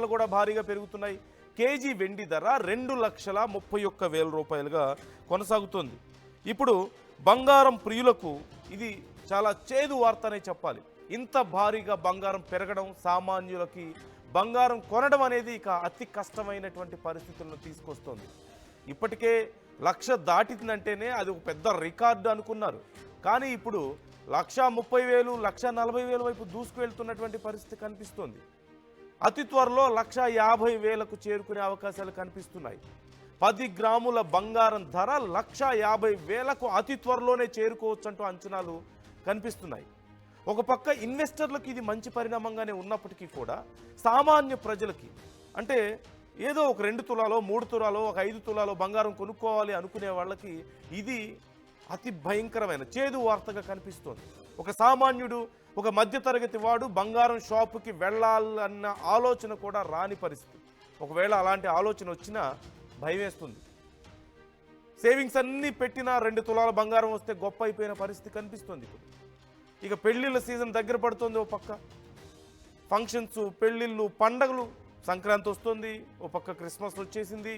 ధరలు కూడా భారీగా పెరుగుతున్నాయి. కేజీ వెండి ధర 2,31,000 రూపాయలుగా కొనసాగుతోంది. ఇప్పుడు బంగారం ప్రియులకు ఇది చాలా చేదు వార్త అనే చెప్పాలి. ఇంత భారీగా బంగారం పెరగడం, సామాన్యులకి బంగారం కొనడం అనేది ఇక అతి కష్టమైనటువంటి పరిస్థితులను తీసుకొస్తోంది. ఇప్పటికే 1,00,000 దాటిందంటేనే అది ఒక పెద్ద రికార్డు అనుకున్నారు. కానీ ఇప్పుడు 1,30,000, 1,40,000 వైపు దూసుకువెళ్తున్నటువంటి పరిస్థితి కనిపిస్తోంది. అతి త్వరలో 1,50,000కు చేరుకునే అవకాశాలు కనిపిస్తున్నాయి. 10 గ్రాముల బంగారం ధర 1,50,000కు అతి త్వరలోనే చేరుకోవచ్చంటూ అంచనాలు కనిపిస్తున్నాయి. ఒక పక్క ఇన్వెస్టర్లకు ఇది మంచి పరిణామంగానే ఉన్నప్పటికీ కూడా సామాన్య ప్రజలకి, అంటే ఏదో ఒక 2 తులాలో 3 తులాలో ఒక 5 తులాలో బంగారం కొనుక్కోవాలి అనుకునే వాళ్ళకి ఇది అతి భయంకరమైన చేదు వార్తగా కనిపిస్తోంది. ఒక సామాన్యుడు, ఒక మధ్యతరగతి వాడు బంగారం షాపుకి వెళ్ళాలన్న ఆలోచన కూడా రాని పరిస్థితి. ఒకవేళ అలాంటి ఆలోచన వచ్చినా భయం వేస్తుంది. సేవింగ్స్ అన్నీ పెట్టినా 2 తులాల బంగారం వస్తే గొప్ప అయిపోయిన పరిస్థితి కనిపిస్తుంది. ఇప్పుడు ఇక పెళ్ళిళ్ళ సీజన్ దగ్గర పడుతుంది. ఓ పక్క ఫంక్షన్స్, పెళ్ళిళ్ళు, పండగలు, సంక్రాంతి వస్తుంది, ఓ పక్క క్రిస్మస్ వచ్చేసింది,